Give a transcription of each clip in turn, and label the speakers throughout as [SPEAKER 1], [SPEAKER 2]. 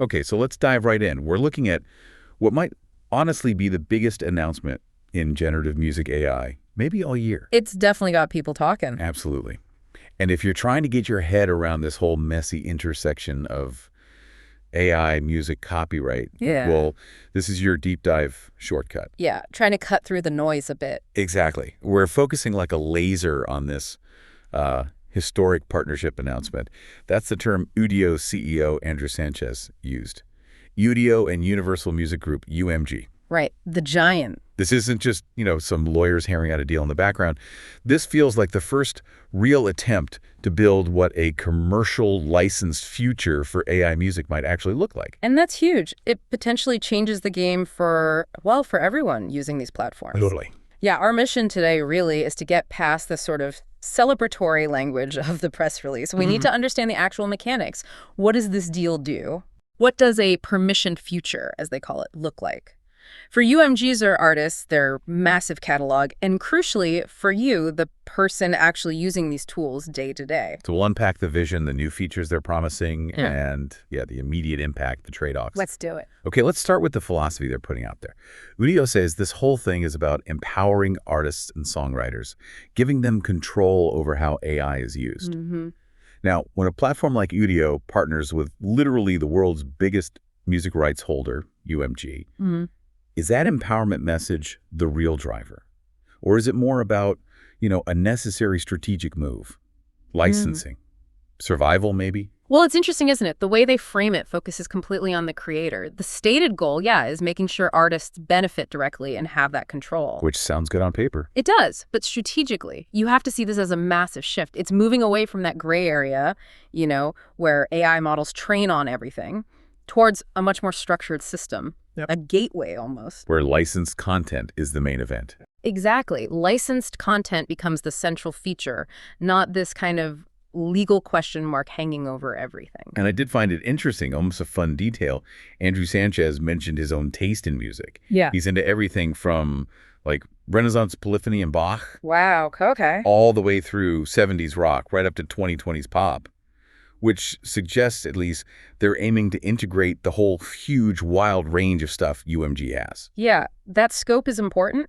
[SPEAKER 1] Okay, so let's dive right in. We're looking at what might honestly be the biggest announcement in generative music AI, maybe all year.
[SPEAKER 2] It's definitely got people talking.
[SPEAKER 1] Absolutely. And if you're trying to get your head around this whole messy intersection of AI, music, copyright,
[SPEAKER 2] Yeah.
[SPEAKER 1] well, this is your deep dive shortcut.
[SPEAKER 2] Yeah, trying to cut through the noise a bit.
[SPEAKER 1] Exactly. We're focusing like a laser on this historic partnership announcement. That's the term Udio CEO Andrew Sanchez used. Udio and Universal Music Group, UMG.
[SPEAKER 2] Right, the giant.
[SPEAKER 1] This isn't just, some lawyers hammering out a deal in the background. This feels like the first real attempt to build what a commercial licensed future for AI music might actually look like.
[SPEAKER 2] And that's huge. It potentially changes the game for everyone using these platforms.
[SPEAKER 1] Totally.
[SPEAKER 2] Yeah, our mission today really is to get past the sort of celebratory language of the press release. We need to understand the actual mechanics. What does this deal do? What does a permissioned future, as they call it, look like? For UMGs or artists, their massive catalog, and crucially, for you, the person actually using these tools day to day.
[SPEAKER 1] So we'll unpack the vision, the new features they're promising, and, the immediate impact, the trade-offs.
[SPEAKER 2] Let's do it.
[SPEAKER 1] Okay, let's start with the philosophy they're putting out there. Udio says this whole thing is about empowering artists and songwriters, giving them control over how AI is used. Now, when a platform like Udio partners with literally the world's biggest music rights holder, UMG, is that empowerment message the real driver? Or is it more about, a necessary strategic move? Licensing? Survival, maybe?
[SPEAKER 2] Well, it's interesting, isn't it? The way they frame it focuses completely on the creator. The stated goal, is making sure artists benefit directly and have that control.
[SPEAKER 1] Which sounds good on paper.
[SPEAKER 2] It does, but strategically, you have to see this as a massive shift. It's moving away from that gray area, where AI models train on everything, towards a much more structured system.
[SPEAKER 1] Yep.
[SPEAKER 2] A gateway almost.
[SPEAKER 1] Where licensed content is the main event.
[SPEAKER 2] Exactly. Licensed content becomes the central feature, not this kind of legal question mark hanging over everything.
[SPEAKER 1] And I did find it interesting, almost a fun detail. Andrew Sanchez mentioned his own taste in music.
[SPEAKER 2] Yeah.
[SPEAKER 1] He's into everything from Renaissance polyphony and Bach.
[SPEAKER 2] Wow, okay.
[SPEAKER 1] All the way through 70s rock, right up to 2020s pop. Which suggests, at least, they're aiming to integrate the whole huge, wild range of stuff UMG has.
[SPEAKER 2] Yeah, that scope is important.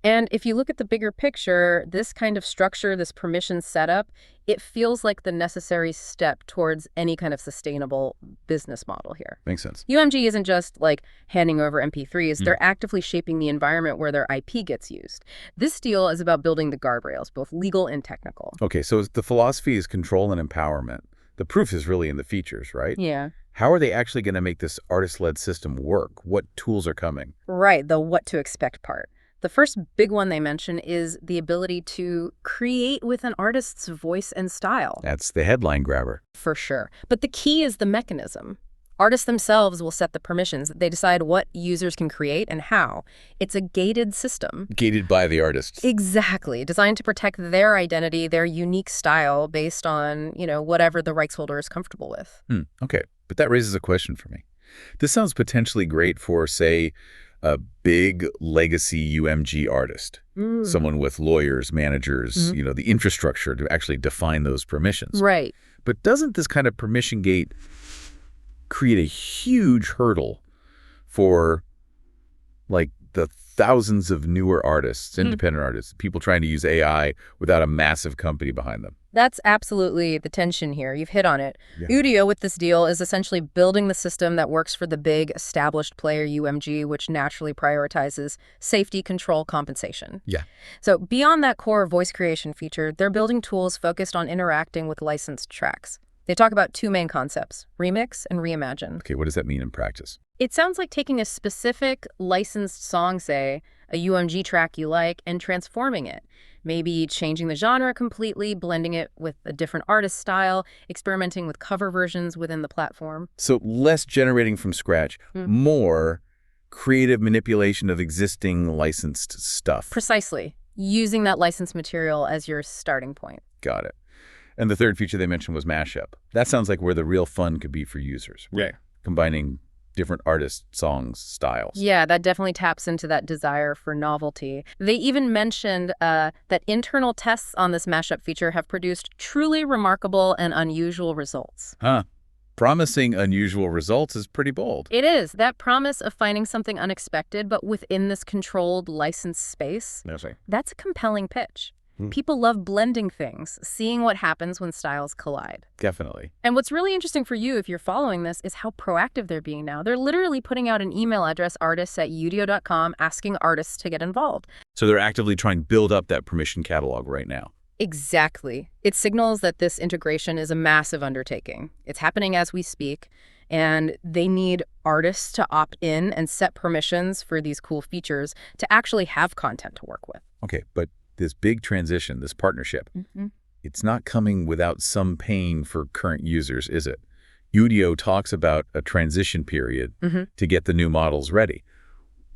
[SPEAKER 2] And if you look at the bigger picture, this kind of structure, this permission setup, it feels like the necessary step towards any kind of sustainable business model here.
[SPEAKER 1] Makes sense.
[SPEAKER 2] UMG isn't just handing over MP3s. They're actively shaping the environment where their IP gets used. This deal is about building the guardrails, both legal and technical.
[SPEAKER 1] Okay, so the philosophy is control and empowerment. The proof is really in the features, right?
[SPEAKER 2] Yeah.
[SPEAKER 1] How are they actually going to make this artist-led system work? What tools are coming?
[SPEAKER 2] Right, the what to expect part. The first big one they mention is the ability to create with an artist's voice and style.
[SPEAKER 1] That's the headline grabber.
[SPEAKER 2] For sure. But the key is the mechanism. Artists themselves will set the permissions. They decide what users can create and how. It's a gated system.
[SPEAKER 1] Gated by the artists.
[SPEAKER 2] Exactly. Designed to protect their identity, their unique style based on, whatever the rights holder is comfortable with.
[SPEAKER 1] Okay. But that raises a question for me. This sounds potentially great for, say, a big legacy UMG artist. Someone with lawyers, managers, the infrastructure to actually define those permissions.
[SPEAKER 2] Right.
[SPEAKER 1] But doesn't this kind of permission gate create a huge hurdle for the thousands of newer artists, independent artists, people trying to use AI without a massive company behind them?
[SPEAKER 2] That's absolutely the tension here. You've hit on it.
[SPEAKER 1] Yeah.
[SPEAKER 2] Udio with this deal is essentially building the system that works for the big established player UMG, which naturally prioritizes safety, control, compensation.
[SPEAKER 1] Yeah.
[SPEAKER 2] So beyond that core voice creation feature, they're building tools focused on interacting with licensed tracks. They talk about two main concepts, remix and reimagine.
[SPEAKER 1] Okay, what does that mean in practice?
[SPEAKER 2] It sounds like taking a specific licensed song, say, a UMG track you like, and transforming it. Maybe changing the genre completely, blending it with a different artist style, experimenting with cover versions within the platform.
[SPEAKER 1] So less generating from scratch, more creative manipulation of existing licensed stuff.
[SPEAKER 2] Precisely. Using that licensed material as your starting point.
[SPEAKER 1] Got it. And the third feature they mentioned was mashup. That sounds like where the real fun could be for users.
[SPEAKER 3] Right.
[SPEAKER 1] Combining different artists, songs, styles.
[SPEAKER 2] Yeah, that definitely taps into that desire for novelty. They even mentioned that internal tests on this mashup feature have produced truly remarkable and unusual results.
[SPEAKER 1] Huh. Promising unusual results is pretty bold.
[SPEAKER 2] It is. That promise of finding something unexpected, but within this controlled, licensed space,
[SPEAKER 1] That's right.
[SPEAKER 2] that's a compelling pitch. People love blending things, seeing what happens when styles collide.
[SPEAKER 1] Definitely.
[SPEAKER 2] And what's really interesting for you, if you're following this, is how proactive they're being now. They're literally putting out an email address, artists@udio.com, asking artists to get involved.
[SPEAKER 1] So they're actively trying to build up that permission catalog right now.
[SPEAKER 2] Exactly. It signals that this integration is a massive undertaking. It's happening as we speak, and they need artists to opt in and set permissions for these cool features to actually have content to work with.
[SPEAKER 1] Okay, but this big transition, this partnership, it's not coming without some pain for current users, is it? Udio talks about a transition period to get the new models ready.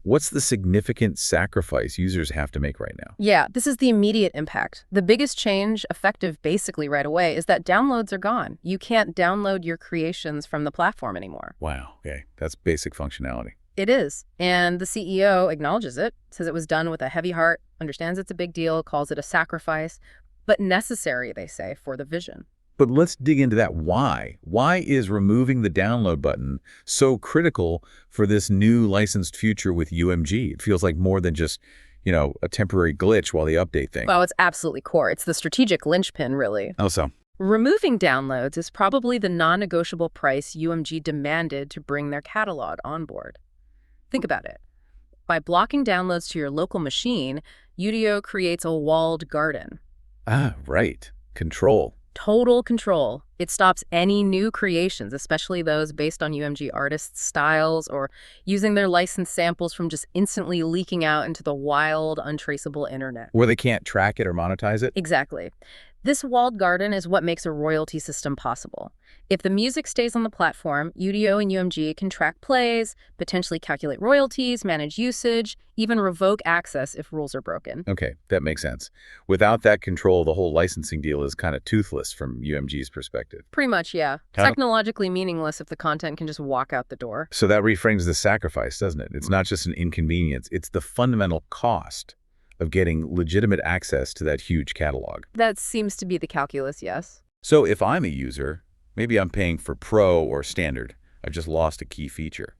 [SPEAKER 1] What's the significant sacrifice users have to make right now?
[SPEAKER 2] Yeah, this is the immediate impact. The biggest change, effective basically right away, is that downloads are gone. You can't download your creations from the platform anymore.
[SPEAKER 1] Wow, okay, that's basic functionality.
[SPEAKER 2] It is. And the CEO acknowledges it, says it was done with a heavy heart, understands it's a big deal, calls it a sacrifice, but necessary, they say, for the vision.
[SPEAKER 1] But let's dig into that. Why? Why is removing the download button so critical for this new licensed future with UMG? It feels like more than just, a temporary glitch while they update things.
[SPEAKER 2] Well, it's absolutely core. It's the strategic linchpin, really.
[SPEAKER 1] Oh, so?
[SPEAKER 2] Removing downloads is probably the non-negotiable price UMG demanded to bring their catalog on board. Think about it. By blocking downloads to your local machine, Udio creates a walled garden.
[SPEAKER 1] Ah, right. Control.
[SPEAKER 2] Total control. It stops any new creations, especially those based on UMG artists' styles or using their licensed samples from just instantly leaking out into the wild, untraceable internet.
[SPEAKER 1] Where they can't track it or monetize it?
[SPEAKER 2] Exactly. This walled garden is what makes a royalty system possible. If the music stays on the platform, Udio and UMG can track plays, potentially calculate royalties, manage usage, even revoke access if rules are broken.
[SPEAKER 1] Okay, that makes sense. Without that control, the whole licensing deal is kind of toothless from UMG's perspective.
[SPEAKER 2] Pretty much, yeah. Technologically meaningless if the content can just walk out the door.
[SPEAKER 1] So that reframes the sacrifice, doesn't it? It's not just an inconvenience, it's the fundamental cost of getting legitimate access to that huge catalog.
[SPEAKER 2] That seems to be the calculus, yes.
[SPEAKER 1] So if I'm a user, maybe I'm paying for Pro or Standard. I've just lost a key feature.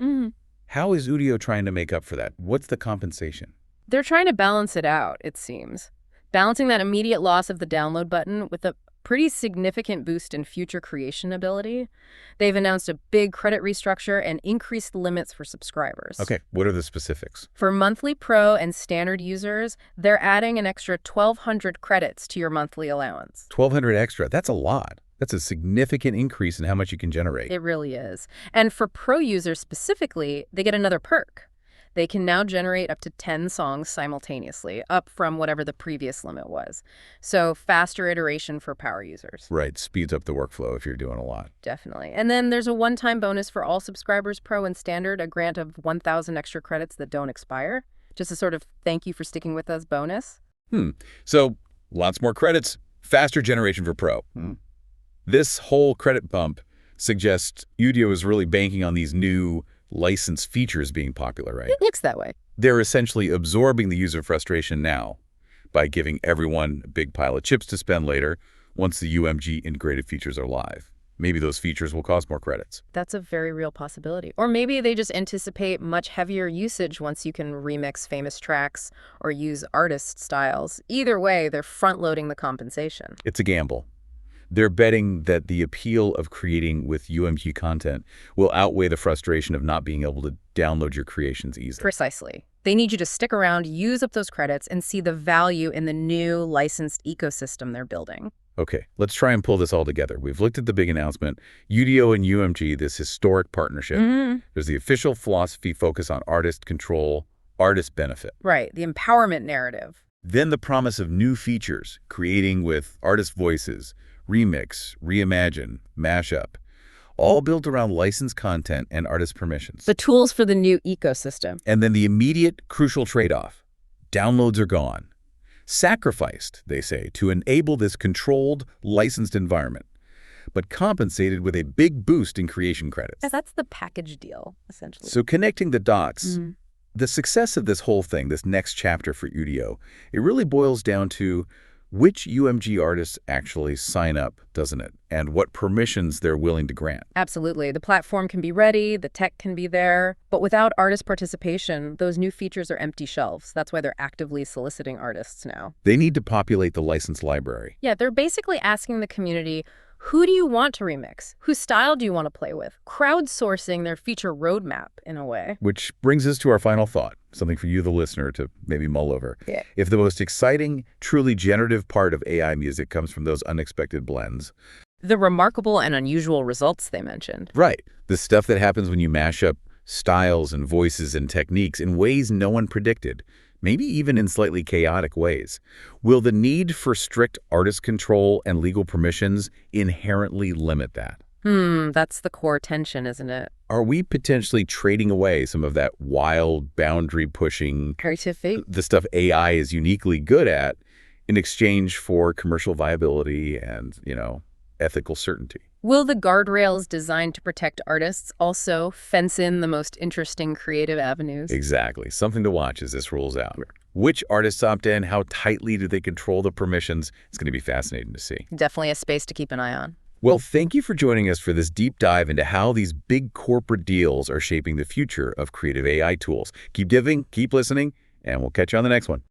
[SPEAKER 1] How is Udio trying to make up for that? What's the compensation?
[SPEAKER 2] They're trying to balance it out, it seems. Balancing that immediate loss of the download button with a pretty significant boost in future creation ability. They've announced a big credit restructure and increased limits for subscribers.
[SPEAKER 1] Okay, what are the specifics?
[SPEAKER 2] For monthly Pro and Standard users, they're adding an extra 1,200 credits to your monthly allowance.
[SPEAKER 1] 1,200 extra, that's a lot. That's a significant increase in how much you can generate.
[SPEAKER 2] It really is. And for Pro users specifically, they get another perk. They can now generate up to 10 songs simultaneously, up from whatever the previous limit was. So faster iteration for power users.
[SPEAKER 1] Right, speeds up the workflow if you're doing a lot.
[SPEAKER 2] Definitely. And then there's a one-time bonus for all subscribers, Pro and Standard, a grant of 1,000 extra credits that don't expire. Just a sort of thank you for sticking with us bonus.
[SPEAKER 1] So lots more credits, faster generation for Pro. This whole credit bump suggests Udio is really banking on these new licensed features being popular, right?
[SPEAKER 2] It looks that way.
[SPEAKER 1] They're essentially absorbing the user frustration now by giving everyone a big pile of chips to spend later once the UMG integrated features are live. Maybe those features will cost more credits.
[SPEAKER 2] That's a very real possibility. Or maybe they just anticipate much heavier usage once you can remix famous tracks or use artist styles. Either way, they're front-loading the compensation.
[SPEAKER 1] It's a gamble. They're betting that the appeal of creating with UMG content will outweigh the frustration of not being able to download your creations easily.
[SPEAKER 2] Precisely. They need you to stick around, use up those credits, and see the value in the new licensed ecosystem they're building.
[SPEAKER 1] Okay, let's try and pull this all together. We've looked at the big announcement, Udio and UMG, this historic partnership. There's the official philosophy focus on artist control, artist benefit.
[SPEAKER 2] Right, the empowerment narrative.
[SPEAKER 1] Then the promise of new features, creating with artist voices, remix, reimagine, mashup, all built around licensed content and artist permissions.
[SPEAKER 2] The tools for the new ecosystem.
[SPEAKER 1] And then the immediate crucial trade-off. Downloads are gone. Sacrificed, they say, to enable this controlled, licensed environment, but compensated with a big boost in creation credits.
[SPEAKER 2] That's the package deal, essentially.
[SPEAKER 1] So connecting the dots, the success of this whole thing, this next chapter for Udio, it really boils down to which UMG artists actually sign up, doesn't it? And what permissions they're willing to grant.
[SPEAKER 2] Absolutely. The platform can be ready, the tech can be there, but without artist participation, those new features are empty shelves. That's why they're actively soliciting artists now.
[SPEAKER 1] They need to populate the license library.
[SPEAKER 2] Yeah, they're basically asking the community, who do you want to remix? Whose style do you want to play with? Crowdsourcing their feature roadmap, in a way.
[SPEAKER 1] Which brings us to our final thought, something for you, the listener, to maybe mull over.
[SPEAKER 2] Yeah.
[SPEAKER 1] If the most exciting, truly generative part of AI music comes from those unexpected blends.
[SPEAKER 2] The remarkable and unusual results they mentioned.
[SPEAKER 1] Right. The stuff that happens when you mash up styles and voices and techniques in ways no one predicted, maybe even in slightly chaotic ways. Will the need for strict artist control and legal permissions inherently limit that?
[SPEAKER 2] That's the core tension, isn't it?
[SPEAKER 1] Are we potentially trading away some of that wild, boundary-pushing,
[SPEAKER 2] Creativity?
[SPEAKER 1] the stuff AI is uniquely good at, in exchange for commercial viability and, ethical certainty?
[SPEAKER 2] Will the guardrails designed to protect artists also fence in the most interesting creative avenues?
[SPEAKER 1] Exactly. Something to watch as this rolls out. Which artists opt in? How tightly do they control the permissions? It's going to be fascinating to see.
[SPEAKER 2] Definitely a space to keep an eye on.
[SPEAKER 1] Well, thank you for joining us for this deep dive into how these big corporate deals are shaping the future of creative AI tools. Keep diving, keep listening, and we'll catch you on the next one.